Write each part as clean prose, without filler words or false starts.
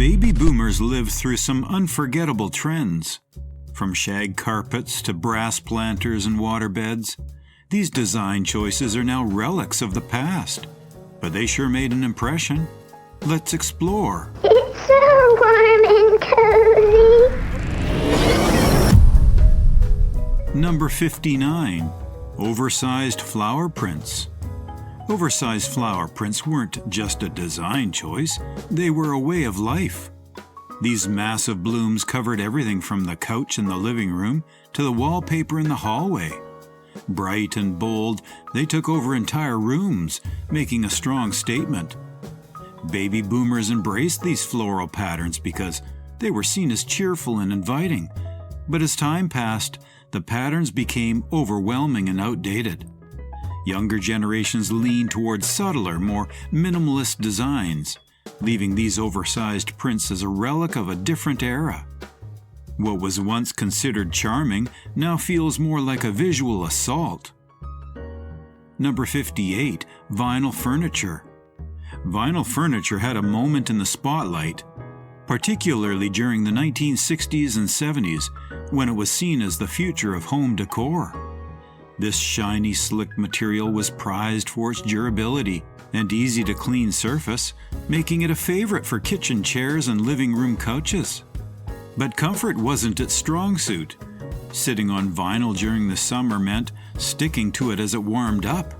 Baby boomers lived through some unforgettable trends. From shag carpets to brass planters and waterbeds, these design choices are now relics of the past, but they sure made an impression. Let's explore. It's so warm and cozy. Number 59. Oversized flower prints. Oversized flower prints weren't just a design choice, they were a way of life. These massive blooms covered everything from the couch in the living room to the wallpaper in the hallway. Bright and bold, they took over entire rooms, making a strong statement. Baby boomers embraced these floral patterns because they were seen as cheerful and inviting. But as time passed, the patterns became overwhelming and outdated. Younger generations leaned towards subtler, more minimalist designs, leaving these oversized prints as a relic of a different era. What was once considered charming now feels more like a visual assault. Number 58. Vinyl furniture. Vinyl furniture had a moment in the spotlight, particularly during the 1960s and 70s, when it was seen as the future of home decor. This shiny, slick material was prized for its durability and easy-to-clean surface, making it a favorite for kitchen chairs and living room couches. But comfort wasn't its strong suit. Sitting on vinyl during the summer meant sticking to it as it warmed up.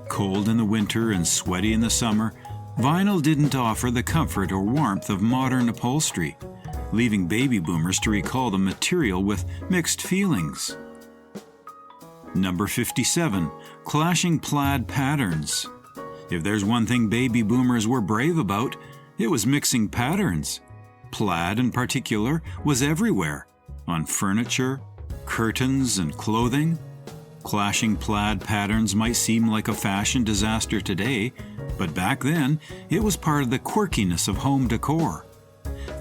Cold in the winter and sweaty in the summer, vinyl didn't offer the comfort or warmth of modern upholstery, leaving baby boomers to recall the material with mixed feelings. Number 57. Clashing plaid patterns. If there's one thing baby boomers were brave about, it was mixing patterns. Plaid, in particular, was everywhere, on furniture, curtains, and clothing. Clashing plaid patterns might seem like a fashion disaster today, but back then, it was part of the quirkiness of home decor.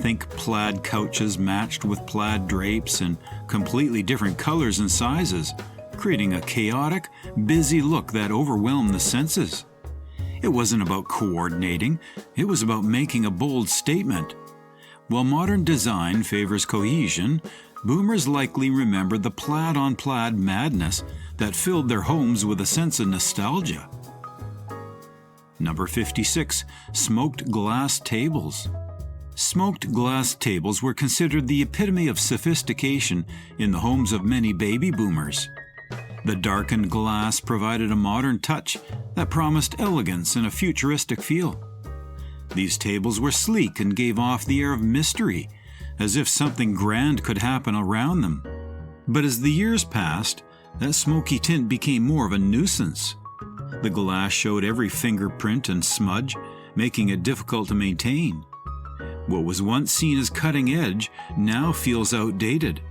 Think plaid couches matched with plaid drapes in completely different colors and sizes, creating a chaotic, busy look that overwhelmed the senses. It wasn't about coordinating, it was about making a bold statement. While modern design favors cohesion, boomers likely remembered the plaid-on-plaid madness that filled their homes with a sense of nostalgia. Number 56. Smoked glass tables. Smoked glass tables were considered the epitome of sophistication in the homes of many baby boomers. The darkened glass provided a modern touch that promised elegance and a futuristic feel. These tables were sleek and gave off the air of mystery, as if something grand could happen around them. But as the years passed, that smoky tint became more of a nuisance. The glass showed every fingerprint and smudge, making it difficult to maintain. What was once seen as cutting edge now feels outdated,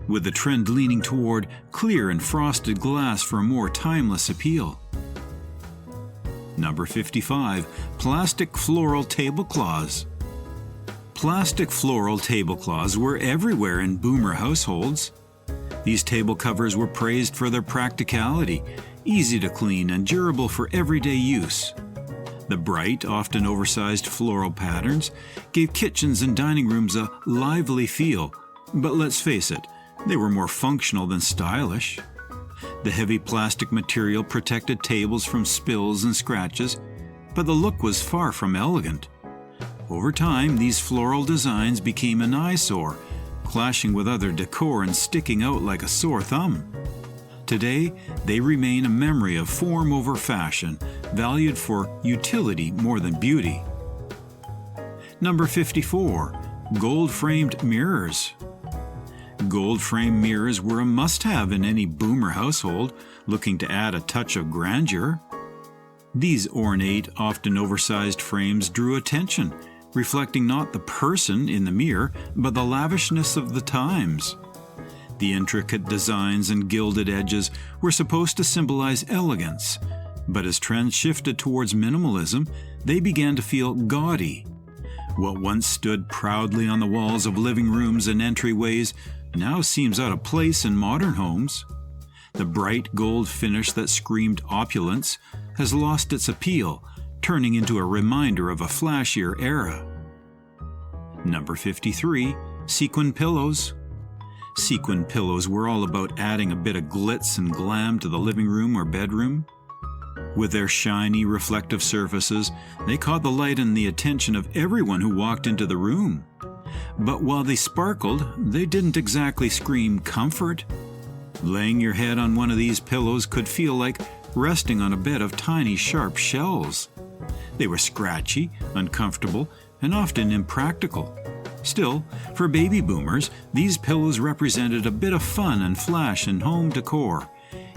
with the trend leaning toward clear and frosted glass for a more timeless appeal. Number 55. Plastic floral tablecloths. Plastic floral tablecloths were everywhere in boomer households. These table covers were praised for their practicality, easy to clean and durable for everyday use. The bright, often oversized floral patterns gave kitchens and dining rooms a lively feel, but let's face it, they were more functional than stylish. The heavy plastic material protected tables from spills and scratches, but the look was far from elegant. Over time, these floral designs became an eyesore, clashing with other decor and sticking out like a sore thumb. Today, they remain a memory of form over fashion, valued for utility more than beauty. Number 54. Gold-framed mirrors. Gold-framed mirrors were a must-have in any boomer household looking to add a touch of grandeur. These ornate, often oversized frames drew attention, reflecting not the person in the mirror, but the lavishness of the times. The intricate designs and gilded edges were supposed to symbolize elegance, but as trends shifted towards minimalism, they began to feel gaudy. What once stood proudly on the walls of living rooms and entryways now seems out of place in modern homes. The bright gold finish that screamed opulence has lost its appeal, turning into a reminder of a flashier era. Number 53. Sequin pillows. Sequin pillows were all about adding a bit of glitz and glam to the living room or bedroom. With their shiny, reflective surfaces, they caught the light and the attention of everyone who walked into the room. But while they sparkled, they didn't exactly scream comfort. Laying your head on one of these pillows could feel like resting on a bed of tiny, sharp shells. They were scratchy, uncomfortable, and often impractical. Still, for baby boomers, these pillows represented a bit of fun and flash in home decor,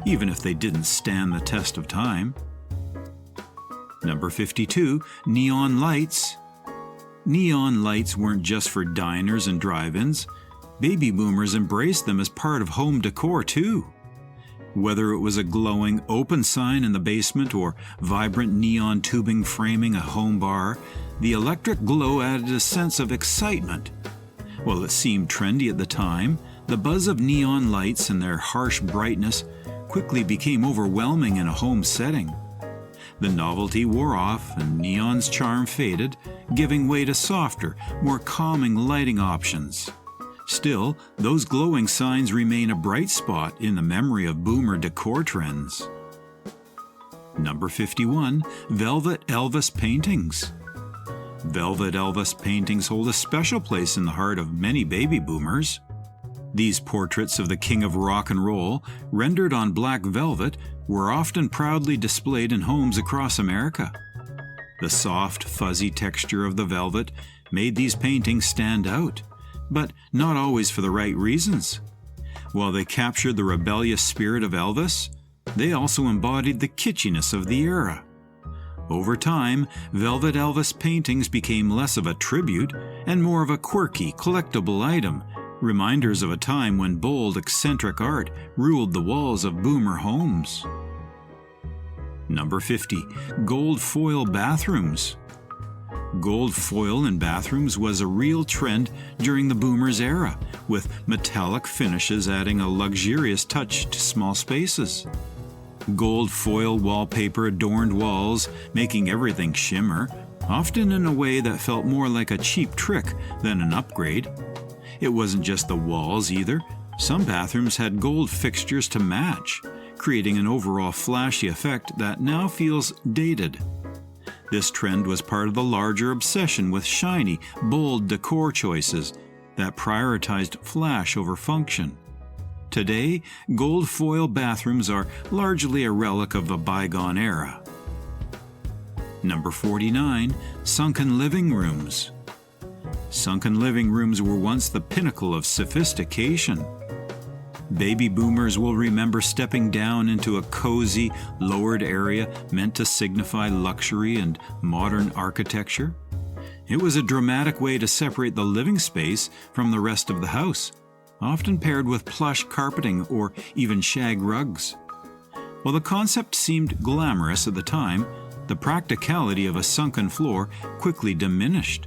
even if they didn't stand the test of time. Number 52. Neon lights. Neon lights weren't just for diners and drive-ins. Baby boomers embraced them as part of home decor too. Whether it was a glowing open sign in the basement or vibrant neon tubing framing a home bar, the electric glow added a sense of excitement. While it seemed trendy at the time, the buzz of neon lights and their harsh brightness quickly became overwhelming in a home setting. The novelty wore off and neon's charm faded, giving way to softer, more calming lighting options. Still, those glowing signs remain a bright spot in the memory of boomer decor trends. Number 51. Velvet Elvis paintings. Velvet Elvis paintings hold a special place in the heart of many baby boomers. These portraits of the king of rock and roll, rendered on black velvet, were often proudly displayed in homes across America. The soft, fuzzy texture of the velvet made these paintings stand out, but not always for the right reasons. While they captured the rebellious spirit of Elvis, they also embodied the kitschiness of the era. Over time, Velvet Elvis paintings became less of a tribute and more of a quirky, collectible item, reminders of a time when bold, eccentric art ruled the walls of boomer homes. Number 50. Gold foil bathrooms. Gold foil in bathrooms was a real trend during the boomers' era, with metallic finishes adding a luxurious touch to small spaces. Gold foil wallpaper adorned walls, making everything shimmer, often in a way that felt more like a cheap trick than an upgrade. It wasn't just the walls either. Some bathrooms had gold fixtures to match, creating an overall flashy effect that now feels dated. This trend was part of the larger obsession with shiny, bold decor choices that prioritized flash over function. Today, gold foil bathrooms are largely a relic of a bygone era. Number 49. Sunken living rooms. Sunken living rooms were once the pinnacle of sophistication. Baby boomers will remember stepping down into a cozy, lowered area meant to signify luxury and modern architecture. It was a dramatic way to separate the living space from the rest of the house, often paired with plush carpeting or even shag rugs. While the concept seemed glamorous at the time, the practicality of a sunken floor quickly diminished.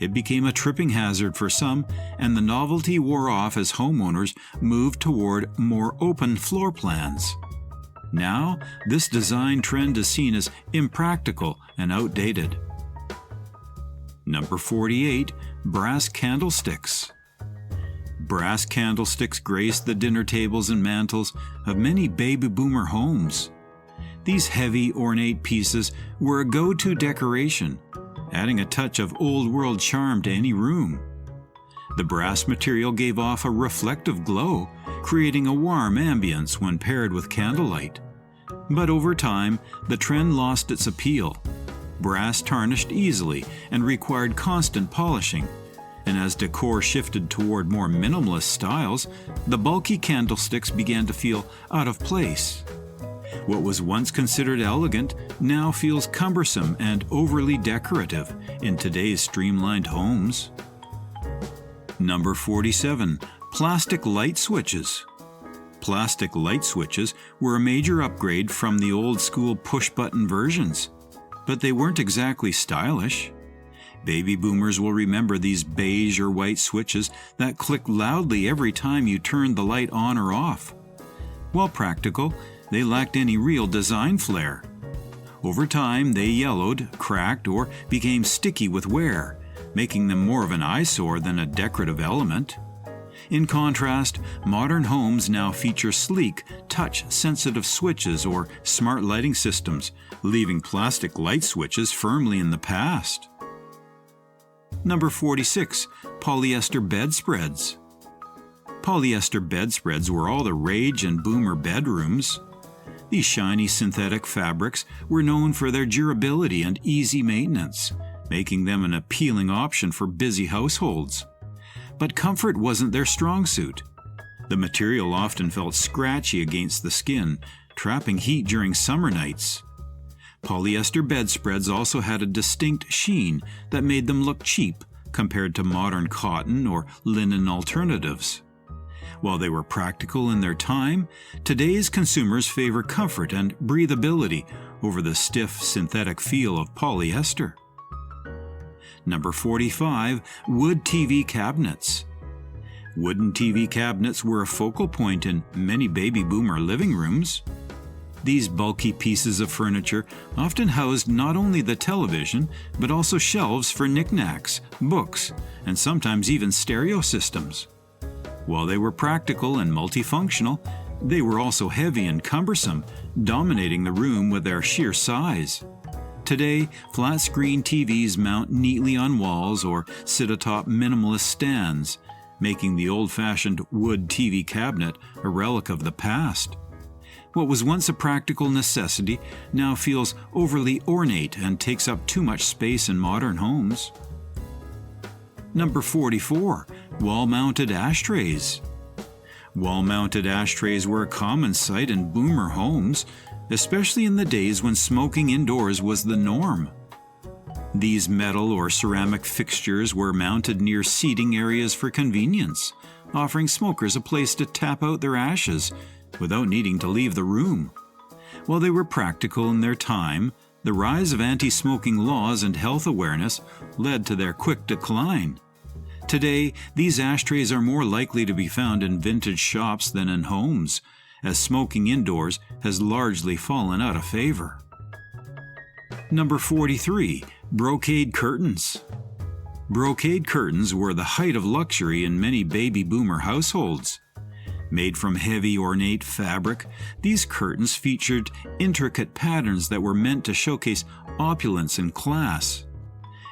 It became a tripping hazard for some, and the novelty wore off as homeowners moved toward more open floor plans. Now, this design trend is seen as impractical and outdated. Number 48. Brass candlesticks. Brass candlesticks graced the dinner tables and mantels of many baby boomer homes. These heavy, ornate pieces were a go-to decoration, adding a touch of old-world charm to any room. The brass material gave off a reflective glow, creating a warm ambience when paired with candlelight. But over time, the trend lost its appeal. Brass tarnished easily and required constant polishing, and as decor shifted toward more minimalist styles, the bulky candlesticks began to feel out of place. What was once considered elegant now feels cumbersome and overly decorative in today's streamlined homes. Number 47. Plastic light switches. Plastic light switches were a major upgrade from the old-school push-button versions, but they weren't exactly stylish. Baby boomers will remember these beige or white switches that clicked loudly every time you turned the light on or off. While practical, they lacked any real design flair. Over time, they yellowed, cracked, or became sticky with wear, making them more of an eyesore than a decorative element. In contrast, modern homes now feature sleek, touch-sensitive switches or smart lighting systems, leaving plastic light switches firmly in the past. Number 46. Polyester bedspreads. Polyester bedspreads were all the rage in boomer bedrooms. These shiny synthetic fabrics were known for their durability and easy maintenance, making them an appealing option for busy households. But comfort wasn't their strong suit. The material often felt scratchy against the skin, trapping heat during summer nights. Polyester bedspreads also had a distinct sheen that made them look cheap compared to modern cotton or linen alternatives. While they were practical in their time, today's consumers favor comfort and breathability over the stiff synthetic feel of polyester. Number 45. Wood TV cabinets. Wooden TV cabinets were a focal point in many baby boomer living rooms. These bulky pieces of furniture often housed not only the television, but also shelves for knickknacks, books, and sometimes even stereo systems. While they were practical and multifunctional, they were also heavy and cumbersome, dominating the room with their sheer size. Today, flat-screen TVs mount neatly on walls or sit atop minimalist stands, making the old-fashioned wood TV cabinet a relic of the past. What was once a practical necessity now feels overly ornate and takes up too much space in modern homes. Number 44. Wall-mounted ashtrays. Wall-mounted ashtrays were a common sight in boomer homes, especially in the days when smoking indoors was the norm. These metal or ceramic fixtures were mounted near seating areas for convenience, offering smokers a place to tap out their ashes without needing to leave the room. While they were practical in their time, the rise of anti-smoking laws and health awareness led to their quick decline. Today, these ashtrays are more likely to be found in vintage shops than in homes, as smoking indoors has largely fallen out of favor. Number 43. Brocade curtains. Brocade curtains were the height of luxury in many baby boomer households. Made from heavy, ornate fabric, these curtains featured intricate patterns that were meant to showcase opulence and class.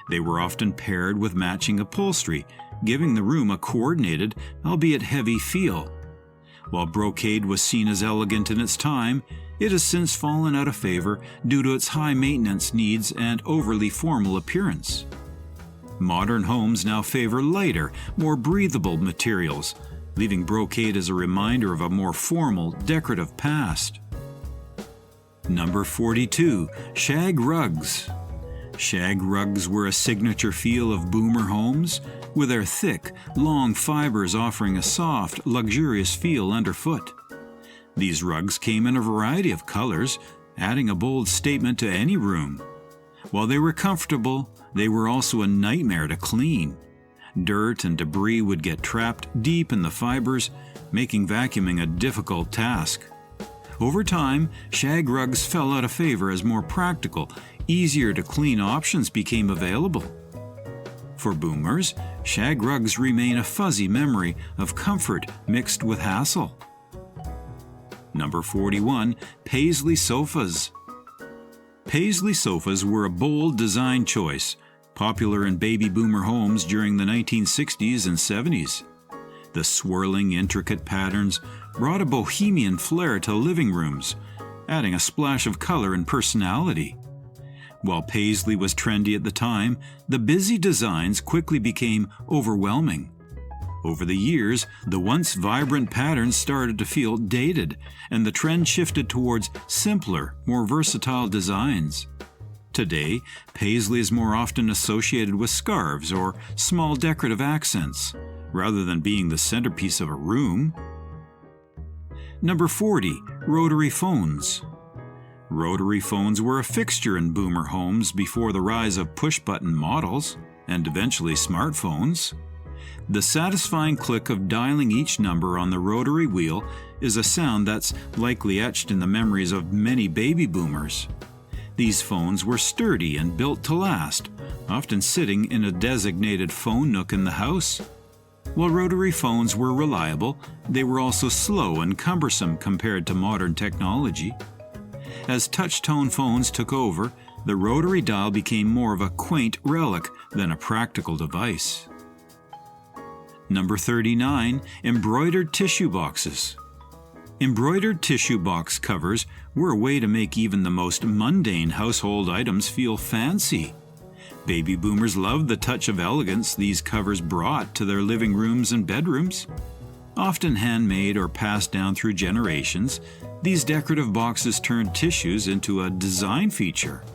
They were often paired with matching upholstery, giving the room a coordinated, albeit heavy feel. While brocade was seen as elegant in its time, it has since fallen out of favor due to its high maintenance needs and overly formal appearance. Modern homes now favor lighter, more breathable materials, leaving brocade as a reminder of a more formal, decorative past. Number 42. Shag rugs. Shag rugs were a signature feel of boomer homes, with their thick, long fibers offering a soft, luxurious feel underfoot. These rugs came in a variety of colors, adding a bold statement to any room. While they were comfortable, they were also a nightmare to clean. Dirt and debris would get trapped deep in the fibers, making vacuuming a difficult task. Over time, shag rugs fell out of favor as more practical, easier to clean options became available. For boomers, shag rugs remain a fuzzy memory of comfort mixed with hassle. Number 41. Paisley sofas. Paisley sofas were a bold design choice, popular in baby boomer homes during the 1960s and 70s. The swirling, intricate patterns brought a bohemian flair to living rooms, adding a splash of color and personality. While paisley was trendy at the time, the busy designs quickly became overwhelming. Over the years, the once vibrant patterns started to feel dated, and the trend shifted towards simpler, more versatile designs. Today, paisley is more often associated with scarves or small decorative accents, rather than being the centerpiece of a room. Number 40. Rotary phones. Rotary phones were a fixture in boomer homes before the rise of push-button models, and eventually smartphones. The satisfying click of dialing each number on the rotary wheel is a sound that's likely etched in the memories of many baby boomers. These phones were sturdy and built to last, often sitting in a designated phone nook in the house. While rotary phones were reliable, they were also slow and cumbersome compared to modern technology. As touch-tone phones took over, the rotary dial became more of a quaint relic than a practical device. Number 39. Embroidered tissue boxes. Embroidered tissue box covers were a way to make even the most mundane household items feel fancy. Baby boomers loved the touch of elegance these covers brought to their living rooms and bedrooms. Often handmade or passed down through generations, these decorative boxes turned tissues into a design feature.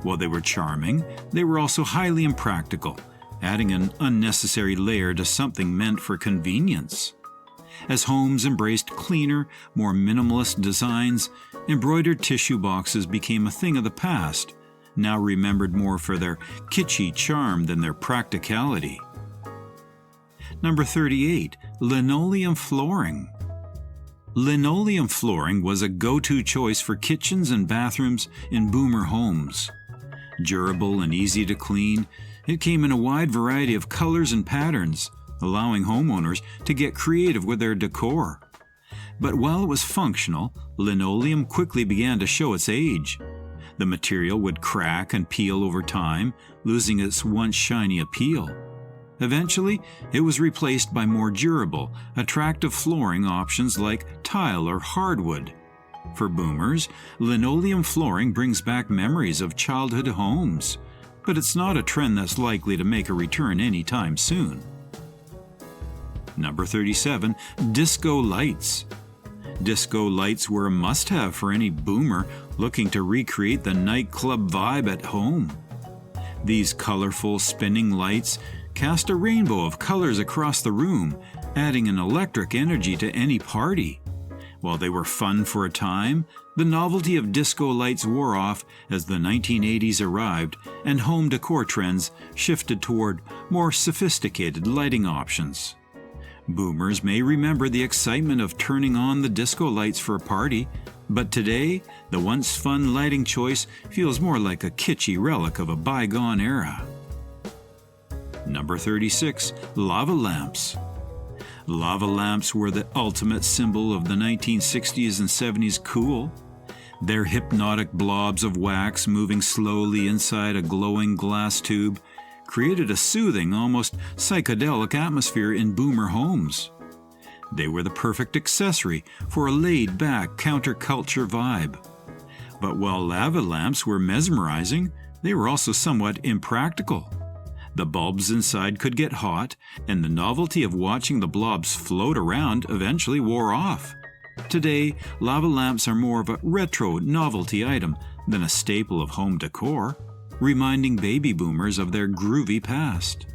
While they were charming, they were also highly impractical, adding an unnecessary layer to something meant for convenience. As homes embraced cleaner, more minimalist designs, embroidered tissue boxes became a thing of the past, now remembered more for their kitschy charm than their practicality. Number 38. Linoleum flooring. Linoleum flooring was a go-to choice for kitchens and bathrooms in boomer homes. Durable and easy to clean, it came in a wide variety of colors and patterns, allowing homeowners to get creative with their decor. But while it was functional, linoleum quickly began to show its age. The material would crack and peel over time, losing its once shiny appeal. Eventually, it was replaced by more durable, attractive flooring options like tile or hardwood. For boomers, linoleum flooring brings back memories of childhood homes, but it's not a trend that's likely to make a return anytime soon. Number 37. Disco lights. Disco lights were a must-have for any boomer looking to recreate the nightclub vibe at home. These colorful spinning lights cast a rainbow of colors across the room, adding an electric energy to any party. While they were fun for a time, the novelty of disco lights wore off as the 1980s arrived and home decor trends shifted toward more sophisticated lighting options. Boomers may remember the excitement of turning on the disco lights for a party, but today, the once fun lighting choice feels more like a kitschy relic of a bygone era. Number 36. Lava lamps. Lava lamps were the ultimate symbol of the 1960s and 70s cool. Their hypnotic blobs of wax moving slowly inside a glowing glass tube created a soothing, almost psychedelic atmosphere in boomer homes. They were the perfect accessory for a laid-back counterculture vibe. But while lava lamps were mesmerizing, they were also somewhat impractical. The bulbs inside could get hot, and the novelty of watching the blobs float around eventually wore off. Today, lava lamps are more of a retro novelty item than a staple of home decor, reminding baby boomers of their groovy past.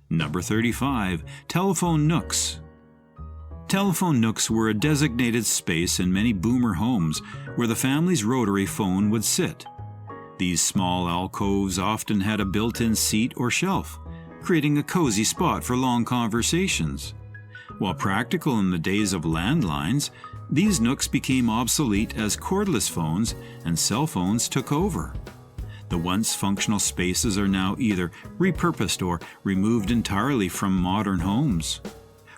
Number 35. Telephone nooks. Telephone nooks were a designated space in many boomer homes where the family's rotary phone would sit. These small alcoves often had a built-in seat or shelf, creating a cozy spot for long conversations. While practical in the days of landlines, these nooks became obsolete as cordless phones and cell phones took over. The once functional spaces are now either repurposed or removed entirely from modern homes.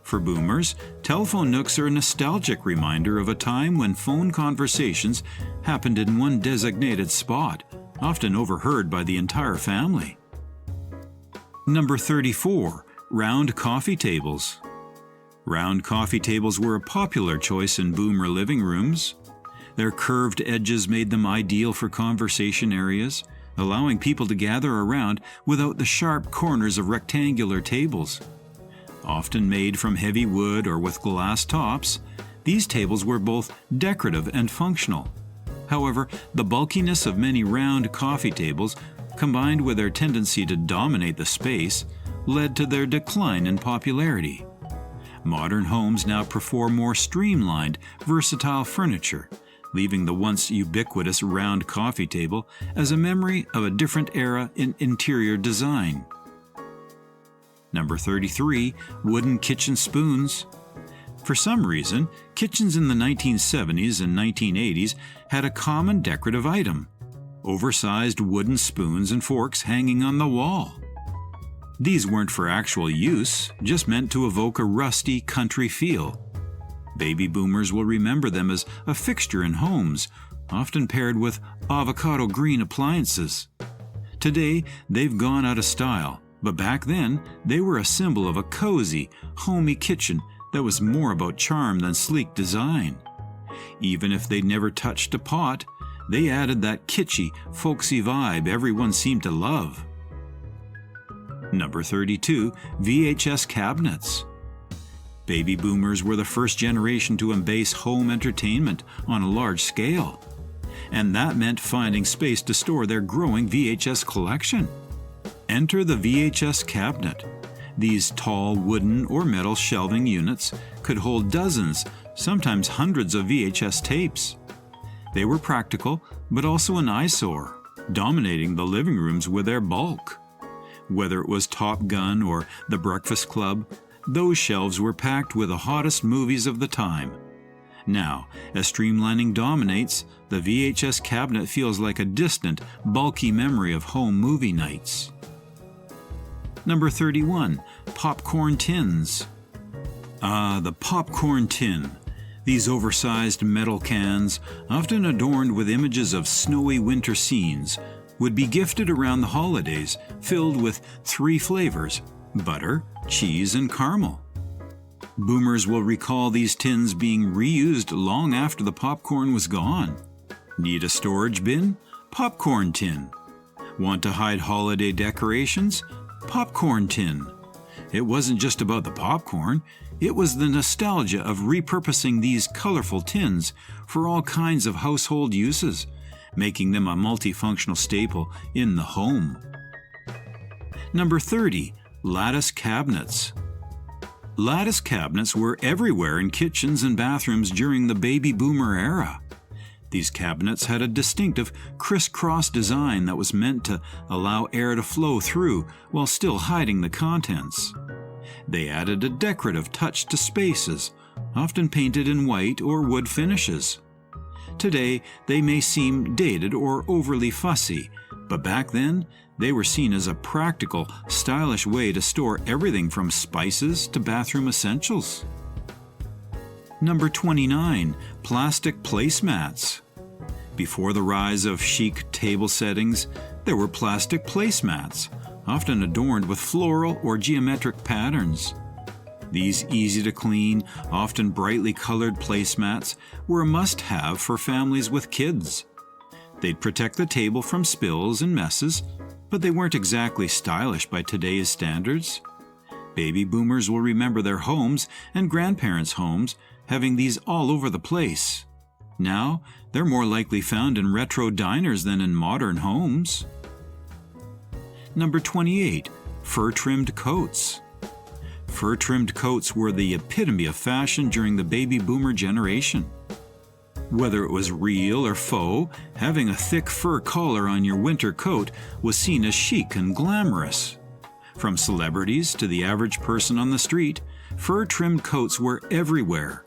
For boomers, telephone nooks are a nostalgic reminder of a time when phone conversations happened in one designated spot, often overheard by the entire family. Number 34. Round coffee tables. Round coffee tables were a popular choice in boomer living rooms. Their curved edges made them ideal for conversation areas, allowing people to gather around without the sharp corners of rectangular tables. Often made from heavy wood or with glass tops, these tables were both decorative and functional. However, the bulkiness of many round coffee tables, combined with their tendency to dominate the space, led to their decline in popularity. Modern homes now prefer more streamlined, versatile furniture, leaving the once ubiquitous round coffee table as a memory of a different era in interior design. Number 33. Wooden kitchen spoons. For some reason, kitchens in the 1970s and 1980s had a common decorative item: oversized wooden spoons and forks hanging on the wall. These weren't for actual use, just meant to evoke a rusty country feel. Baby boomers will remember them as a fixture in homes, often paired with avocado green appliances. Today, they've gone out of style, but back then, they were a symbol of a cozy, homey kitchen that was more about charm than sleek design. Even if they'd never touched a pot, they added that kitschy, folksy vibe everyone seemed to love. Number 32, VHS cabinets. Baby boomers were the first generation to embrace home entertainment on a large scale, and that meant finding space to store their growing VHS collection. Enter the VHS cabinet. These tall wooden or metal shelving units could hold dozens, sometimes hundreds of VHS tapes. They were practical, but also an eyesore, dominating the living rooms with their bulk. Whether it was Top Gun or The Breakfast Club, those shelves were packed with the hottest movies of the time. Now, as streamlining dominates, the VHS cabinet feels like a distant, bulky memory of home movie nights. Number 31, popcorn tins. The popcorn tin. These oversized metal cans, often adorned with images of snowy winter scenes, would be gifted around the holidays, filled with 3 flavors: butter, cheese, and caramel. Boomers will recall these tins being reused long after the popcorn was gone. Need a storage bin? Popcorn tin. Want to hide holiday decorations? Popcorn tin. It wasn't just about the popcorn, it was the nostalgia of repurposing these colorful tins for all kinds of household uses, making them a multifunctional staple in the home. Number 30, lattice cabinets. Lattice cabinets were everywhere in kitchens and bathrooms during the baby boomer era. These cabinets had a distinctive crisscross design that was meant to allow air to flow through while still hiding the contents. They added a decorative touch to spaces, often painted in white or wood finishes. Today, they may seem dated or overly fussy, but back then, they were seen as a practical, stylish way to store everything from spices to bathroom essentials. Number 29, plastic placemats. Before the rise of chic table settings, there were plastic placemats, often adorned with floral or geometric patterns. These easy-to-clean, often brightly colored placemats were a must-have for families with kids. They'd protect the table from spills and messes, but they weren't exactly stylish by today's standards. Baby boomers will remember their homes and grandparents' homes having these all over the place. Now, they're more likely found in retro diners than in modern homes. Number 28, fur-trimmed coats. Fur-trimmed coats were the epitome of fashion during the baby boomer generation. Whether it was real or faux, having a thick fur collar on your winter coat was seen as chic and glamorous. From celebrities to the average person on the street, fur-trimmed coats were everywhere.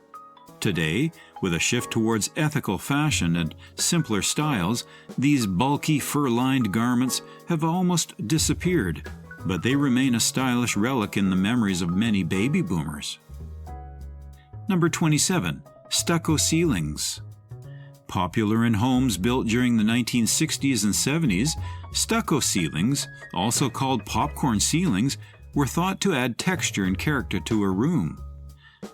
Today, with a shift towards ethical fashion and simpler styles, these bulky fur-lined garments have almost disappeared, but they remain a stylish relic in the memories of many baby boomers. Number 27, stucco ceilings. Popular in homes built during the 1960s and 70s, stucco ceilings, also called popcorn ceilings, were thought to add texture and character to a room.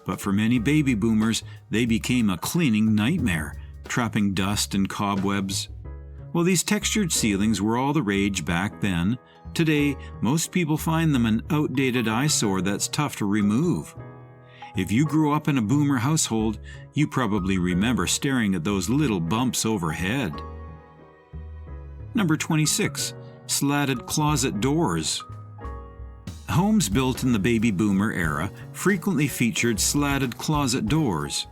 But for many baby boomers, they became a cleaning nightmare, trapping dust and cobwebs. While these textured ceilings were all the rage back then, today most people find them an outdated eyesore that's tough to remove. If you grew up in a boomer household, you probably remember staring at those little bumps overhead. Number 26, slatted closet doors. Homes built in the baby boomer era frequently featured slatted closet doors.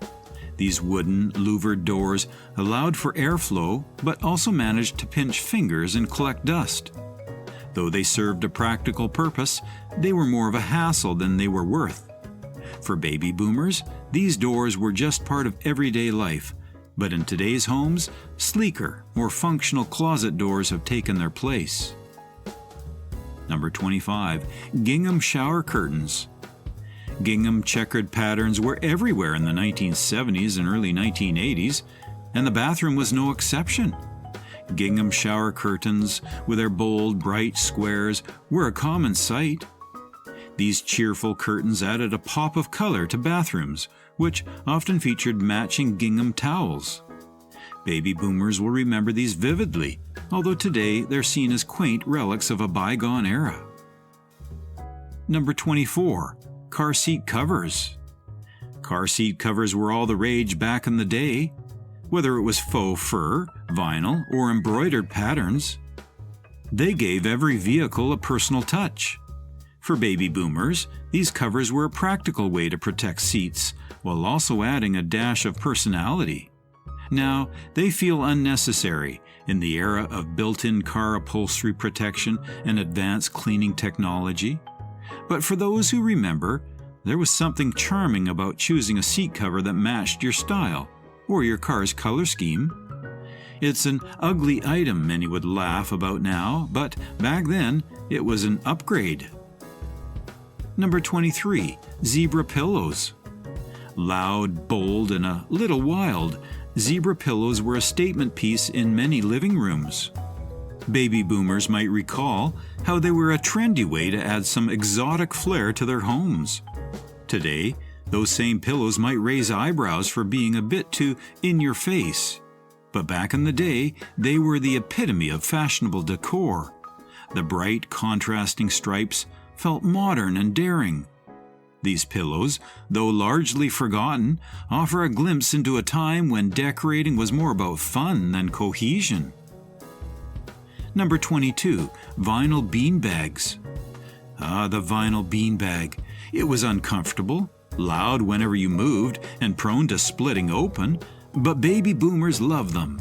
These wooden, louvered doors allowed for airflow, but also managed to pinch fingers and collect dust. Though they served a practical purpose, they were more of a hassle than they were worth. For baby boomers, these doors were just part of everyday life, but in today's homes, sleeker, more functional closet doors have taken their place. Number 25. Gingham shower curtains. Gingham checkered patterns were everywhere in the 1970s and early 1980s, and the bathroom was no exception. Gingham shower curtains, with their bold, bright squares, were a common sight. These cheerful curtains added a pop of color to bathrooms, which often featured matching gingham towels. Baby boomers will remember these vividly, although today they're seen as quaint relics of a bygone era. Number 24. Car seat covers. Car seat covers were all the rage back in the day, whether it was faux fur, vinyl, or embroidered patterns. They gave every vehicle a personal touch. For baby boomers, these covers were a practical way to protect seats, while also adding a dash of personality. Now, they feel unnecessary in the era of built-in car upholstery protection and advanced cleaning technology. But for those who remember, there was something charming about choosing a seat cover that matched your style or your car's color scheme. It's an ugly item many would laugh about now, but back then it was an upgrade. Number 23. Zebra pillows. Loud, bold, and a little wild, zebra pillows were a statement piece in many living rooms. Baby boomers might recall how they were a trendy way to add some exotic flair to their homes. Today, those same pillows might raise eyebrows for being a bit too in your face. But back in the day, they were the epitome of fashionable decor. The bright, contrasting stripes felt modern and daring. These pillows, though largely forgotten, offer a glimpse into a time when decorating was more about fun than cohesion. Number 22. Vinyl beanbags. The vinyl beanbag. It was uncomfortable, loud whenever you moved, and prone to splitting open, but baby boomers loved them.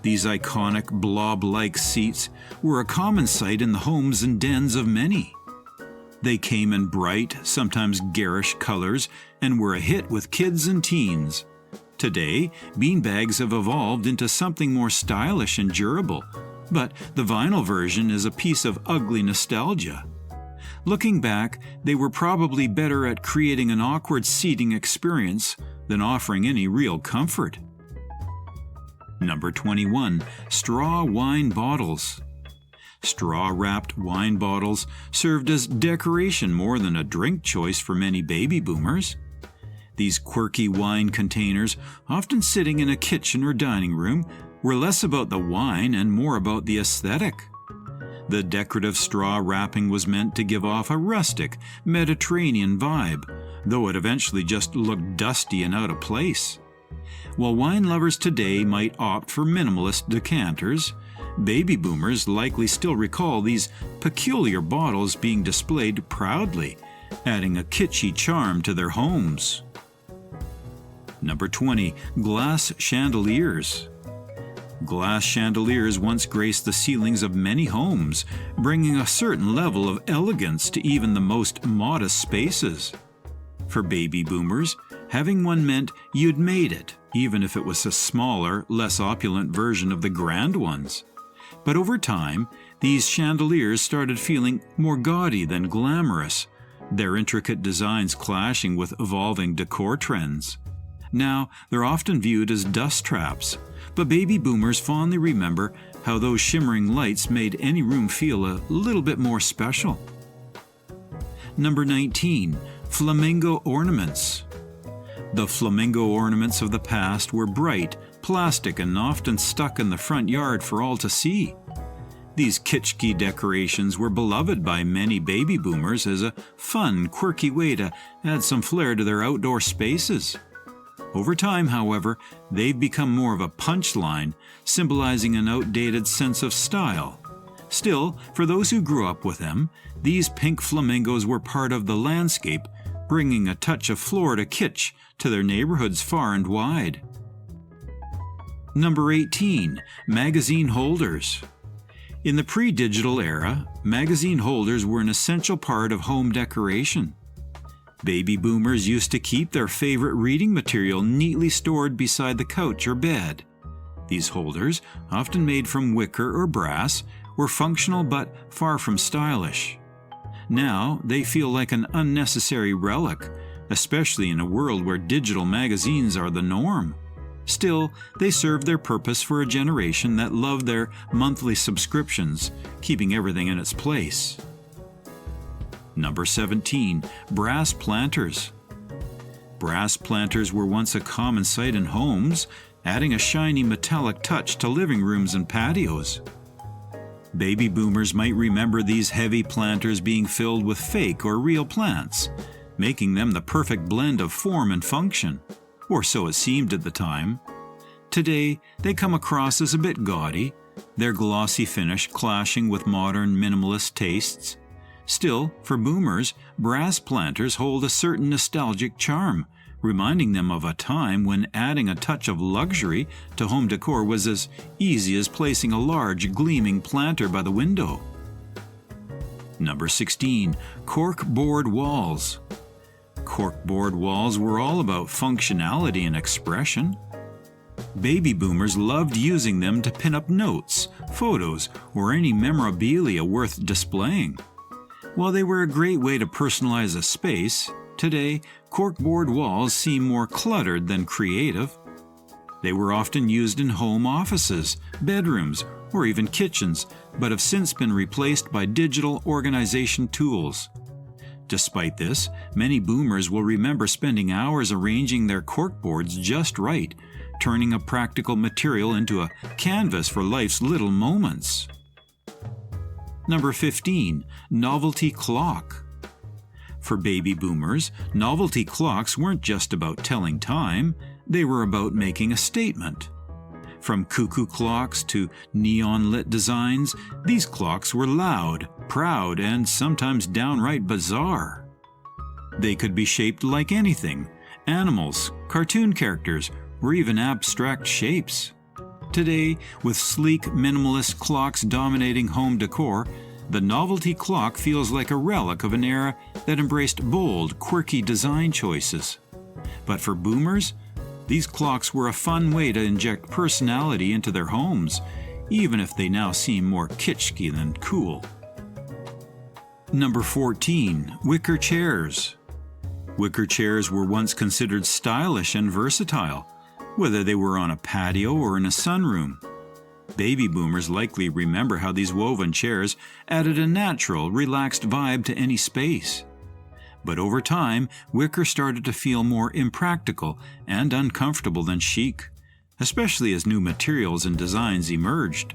These iconic blob-like seats were a common sight in the homes and dens of many. They came in bright, sometimes garish colors, and were a hit with kids and teens. Today, beanbags have evolved into something more stylish and durable, but the vinyl version is a piece of ugly nostalgia. Looking back, they were probably better at creating an awkward seating experience than offering any real comfort. Number 21. Straw wine bottles. Straw-wrapped wine bottles served as decoration more than a drink choice for many baby boomers. These quirky wine containers, often sitting in a kitchen or dining room, were less about the wine and more about the aesthetic. The decorative straw wrapping was meant to give off a rustic, Mediterranean vibe, though it eventually just looked dusty and out of place. While wine lovers today might opt for minimalist decanters, baby boomers likely still recall these peculiar bottles being displayed proudly, adding a kitschy charm to their homes. Number 20. Glass chandeliers. Glass chandeliers once graced the ceilings of many homes, bringing a certain level of elegance to even the most modest spaces. For baby boomers, having one meant you'd made it, even if it was a smaller, less opulent version of the grand ones. But over time, these chandeliers started feeling more gaudy than glamorous, their intricate designs clashing with evolving decor trends. Now, they're often viewed as dust traps, but baby boomers fondly remember how those shimmering lights made any room feel a little bit more special. Number 19. Flamingo ornaments. The flamingo ornaments of the past were bright, plastic, and often stuck in the front yard for all to see. These kitschy decorations were beloved by many baby boomers as a fun, quirky way to add some flair to their outdoor spaces. Over time, however, they've become more of a punchline, symbolizing an outdated sense of style. Still, for those who grew up with them, these pink flamingos were part of the landscape, bringing a touch of Florida kitsch to their neighborhoods far and wide. Number 18. Magazine holders. In the pre-digital era, magazine holders were an essential part of home decoration. Baby boomers used to keep their favorite reading material neatly stored beside the couch or bed. These holders, often made from wicker or brass, were functional but far from stylish. Now they feel like an unnecessary relic, especially in a world where digital magazines are the norm. Still, they serve their purpose for a generation that loved their monthly subscriptions, keeping everything in its place. Number 17. Brass planters. Brass planters were once a common sight in homes, adding a shiny metallic touch to living rooms and patios. Baby boomers might remember these heavy planters being filled with fake or real plants, making them the perfect blend of form and function, or so it seemed at the time. Today, they come across as a bit gaudy, their glossy finish clashing with modern minimalist tastes. Still, for boomers, brass planters hold a certain nostalgic charm, reminding them of a time when adding a touch of luxury to home decor was as easy as placing a large, gleaming planter by the window. Number 16. Corkboard walls. Corkboard walls were all about functionality and expression. Baby boomers loved using them to pin up notes, photos, or any memorabilia worth displaying. While they were a great way to personalize a space, today, corkboard walls seem more cluttered than creative. They were often used in home offices, bedrooms, or even kitchens, but have since been replaced by digital organization tools. Despite this, many boomers will remember spending hours arranging their corkboards just right, turning a practical material into a canvas for life's little moments. Number 15. Novelty clock. For baby boomers, novelty clocks weren't just about telling time, they were about making a statement. From cuckoo clocks to neon-lit designs, these clocks were loud, proud, and sometimes downright bizarre. They could be shaped like anything: animals, cartoon characters, or even abstract shapes. Today, with sleek, minimalist clocks dominating home decor, the novelty clock feels like a relic of an era that embraced bold, quirky design choices. But for boomers, these clocks were a fun way to inject personality into their homes, even if they now seem more kitschy than cool. Number 14. Wicker chairs. Wicker chairs were once considered stylish and versatile, whether they were on a patio or in a sunroom. Baby boomers likely remember how these woven chairs added a natural, relaxed vibe to any space. But over time, wicker started to feel more impractical and uncomfortable than chic, especially as new materials and designs emerged.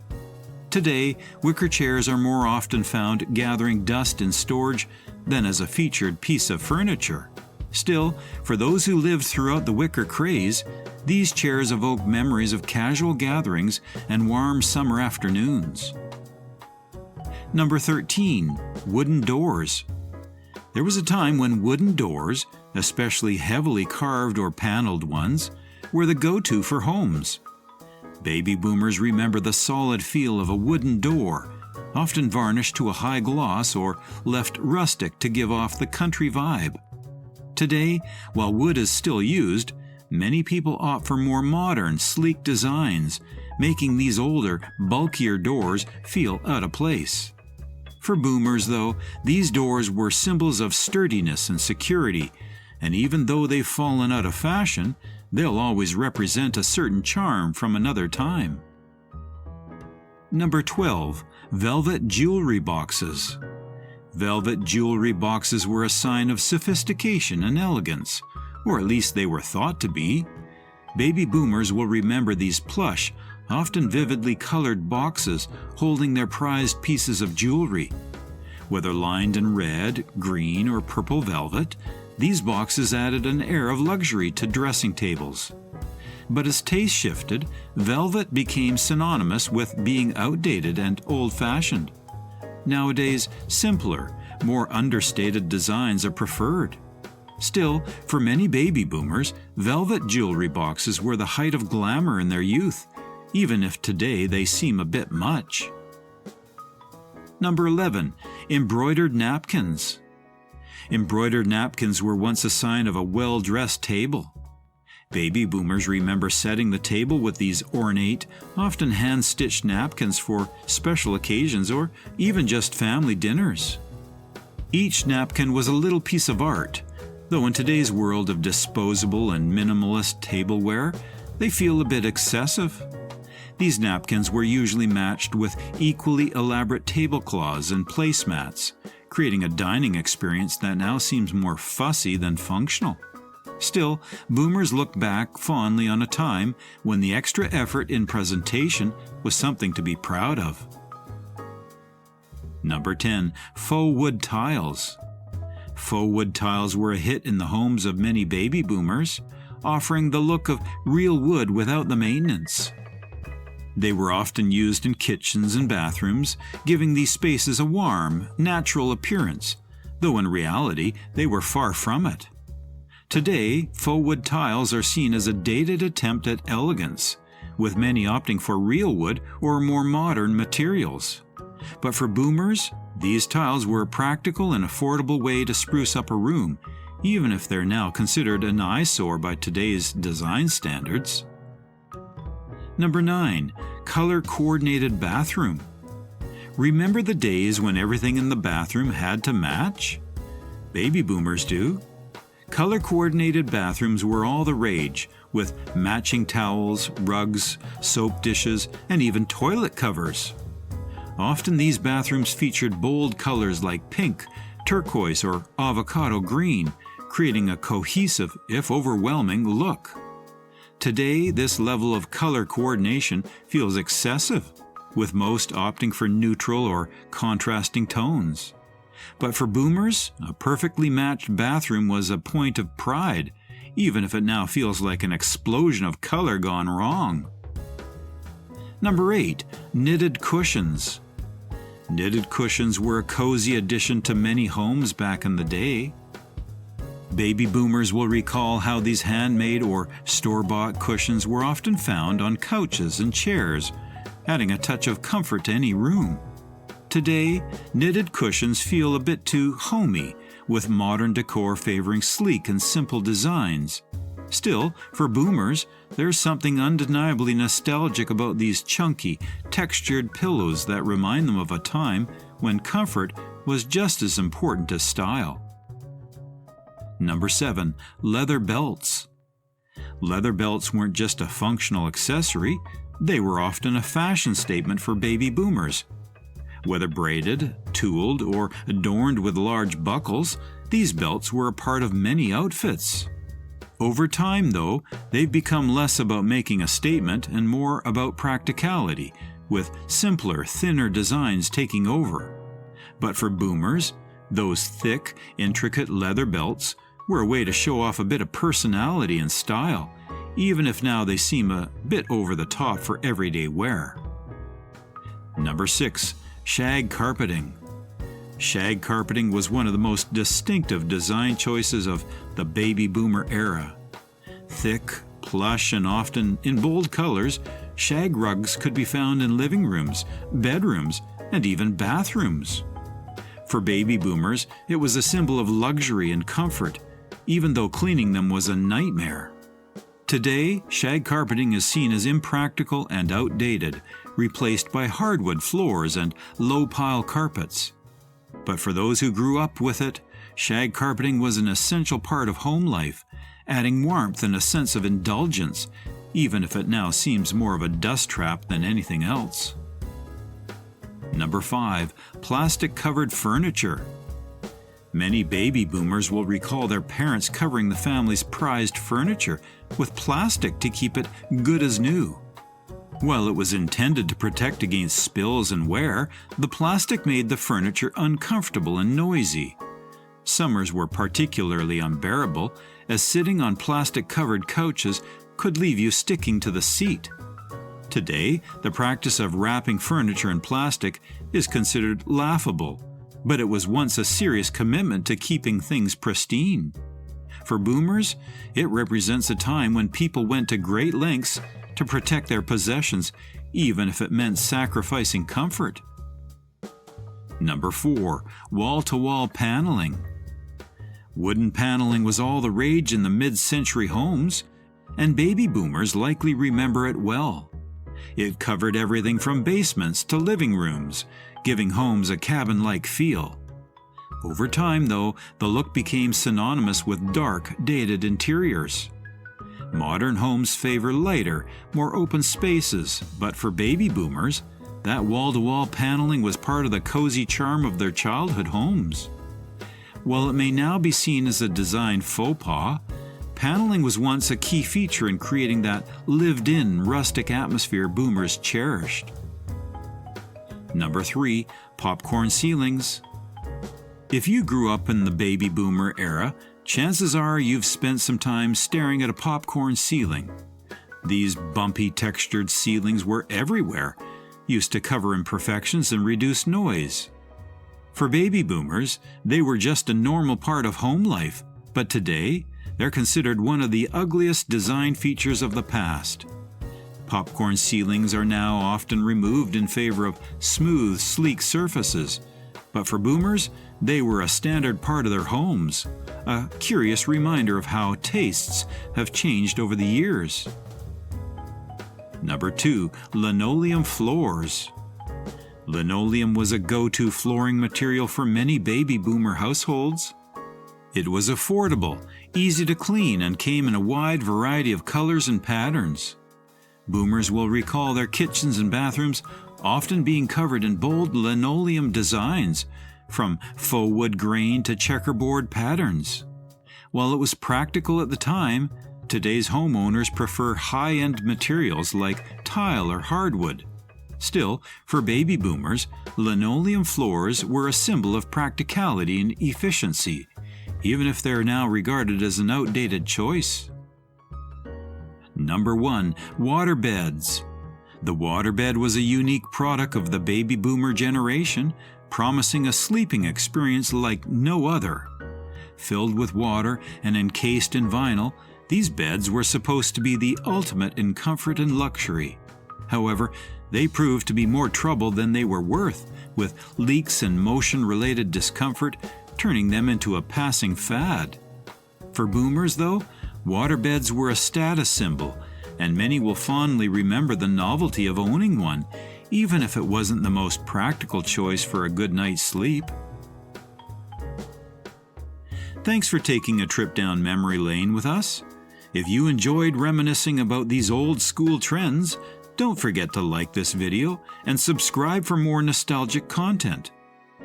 Today, wicker chairs are more often found gathering dust in storage than as a featured piece of furniture. Still, for those who lived throughout the wicker craze, these chairs evoke memories of casual gatherings and warm summer afternoons. Number 13. Wooden doors. There was a time when wooden doors, especially heavily carved or paneled ones, were the go-to for homes. Baby boomers remember the solid feel of a wooden door, often varnished to a high gloss or left rustic to give off the country vibe. Today, while wood is still used, many people opt for more modern, sleek designs, making these older, bulkier doors feel out of place. For boomers, though, these doors were symbols of sturdiness and security, and even though they've fallen out of fashion, they'll always represent a certain charm from another time. Number 12. Velvet jewelry boxes. Velvet jewelry boxes were a sign of sophistication and elegance, or at least they were thought to be. Baby boomers will remember these plush, often vividly colored boxes holding their prized pieces of jewelry. Whether lined in red, green, or purple velvet, these boxes added an air of luxury to dressing tables. But as taste shifted, velvet became synonymous with being outdated and old-fashioned. Nowadays, simpler, more understated designs are preferred. Still, for many baby boomers, velvet jewelry boxes were the height of glamour in their youth, even if today they seem a bit much. Number 11. Embroidered napkins. Embroidered napkins were once a sign of a well-dressed table. Baby boomers remember setting the table with these ornate, often hand-stitched napkins for special occasions or even just family dinners. Each napkin was a little piece of art, though in today's world of disposable and minimalist tableware, they feel a bit excessive. These napkins were usually matched with equally elaborate tablecloths and placemats, creating a dining experience that now seems more fussy than functional. Still, boomers look back fondly on a time when the extra effort in presentation was something to be proud of. Number 10. Faux wood tiles. Faux wood tiles were a hit in the homes of many baby boomers, offering the look of real wood without the maintenance. They were often used in kitchens and bathrooms, giving these spaces a warm, natural appearance, though in reality they were far from it. Today, faux wood tiles are seen as a dated attempt at elegance, with many opting for real wood or more modern materials. But for boomers, these tiles were a practical and affordable way to spruce up a room, even if they're now considered an eyesore by today's design standards. Number 9. Color-coordinated bathroom. Remember the days when everything in the bathroom had to match? Baby boomers do. Color-coordinated bathrooms were all the rage, with matching towels, rugs, soap dishes, and even toilet covers. Often these bathrooms featured bold colors like pink, turquoise, or avocado green, creating a cohesive, if overwhelming, look. Today, this level of color coordination feels excessive, with most opting for neutral or contrasting tones. But for boomers, a perfectly matched bathroom was a point of pride, even if it now feels like an explosion of color gone wrong. Number 8. Knitted cushions. Knitted cushions were a cozy addition to many homes back in the day. Baby boomers will recall how these handmade or store-bought cushions were often found on couches and chairs, adding a touch of comfort to any room. Today, knitted cushions feel a bit too homey, with modern decor favoring sleek and simple designs. Still, for boomers, there's something undeniably nostalgic about these chunky, textured pillows that remind them of a time when comfort was just as important as style. Number 7. Leather belts. Leather belts weren't just a functional accessory, they were often a fashion statement for baby boomers. Whether braided, tooled, or adorned with large buckles, these belts were a part of many outfits. Over time, though, they've become less about making a statement and more about practicality, with simpler, thinner designs taking over. But for boomers, those thick, intricate leather belts were a way to show off a bit of personality and style, even if now they seem a bit over the top for everyday wear. Number 6. Shag carpeting. Shag carpeting was one of the most distinctive design choices of the baby boomer era. Thick, plush, and often in bold colors, shag rugs could be found in living rooms, bedrooms, and even bathrooms. For baby boomers, it was a symbol of luxury and comfort, even though cleaning them was a nightmare. Today, shag carpeting is seen as impractical and outdated, replaced by hardwood floors and low-pile carpets. But for those who grew up with it, shag carpeting was an essential part of home life, adding warmth and a sense of indulgence, even if it now seems more of a dust trap than anything else. Number 5. Plastic-covered furniture. Many baby boomers will recall their parents covering the family's prized furniture with plastic to keep it good as new. While it was intended to protect against spills and wear, the plastic made the furniture uncomfortable and noisy. Summers were particularly unbearable, as sitting on plastic-covered couches could leave you sticking to the seat. Today, the practice of wrapping furniture in plastic is considered laughable, but it was once a serious commitment to keeping things pristine. For boomers, it represents a time when people went to great lengths to protect their possessions, even if it meant sacrificing comfort. Number 4. Wall-to-wall paneling. Wooden paneling was all the rage in the mid-century homes, and baby boomers likely remember it well. It covered everything from basements to living rooms, giving homes a cabin-like feel. Over time, though, the look became synonymous with dark, dated interiors. Modern homes favor lighter, more open spaces, but for baby boomers, that wall-to-wall paneling was part of the cozy charm of their childhood homes. While it may now be seen as a design faux pas, paneling was once a key feature in creating that lived-in, rustic atmosphere boomers cherished. Number 3. Popcorn ceilings. If you grew up in the baby boomer era, chances are you've spent some time staring at a popcorn ceiling. These bumpy textured ceilings were everywhere, used to cover imperfections and reduce noise. For baby boomers, they were just a normal part of home life, but today, they're considered one of the ugliest design features of the past. Popcorn ceilings are now often removed in favor of smooth, sleek surfaces, but for boomers, they were a standard part of their homes, a curious reminder of how tastes have changed over the years. Number 2. Linoleum floors. Linoleum was a go-to flooring material for many baby boomer households. It was affordable, easy to clean, and came in a wide variety of colors and patterns. Boomers will recall their kitchens and bathrooms often being covered in bold linoleum designs, from faux wood grain to checkerboard patterns. While it was practical at the time, today's homeowners prefer high-end materials like tile or hardwood. Still, for baby boomers, linoleum floors were a symbol of practicality and efficiency, even if they're now regarded as an outdated choice. Number 1. Waterbeds. The waterbed was a unique product of the baby boomer generation, promising a sleeping experience like no other. Filled with water and encased in vinyl, these beds were supposed to be the ultimate in comfort and luxury. However, they proved to be more trouble than they were worth, with leaks and motion-related discomfort turning them into a passing fad. For boomers, though, waterbeds were a status symbol, and many will fondly remember the novelty of owning one, even if it wasn't the most practical choice for a good night's sleep. Thanks for taking a trip down memory lane with us. If you enjoyed reminiscing about these old school trends, don't forget to like this video and subscribe for more nostalgic content.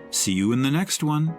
See you in the next one.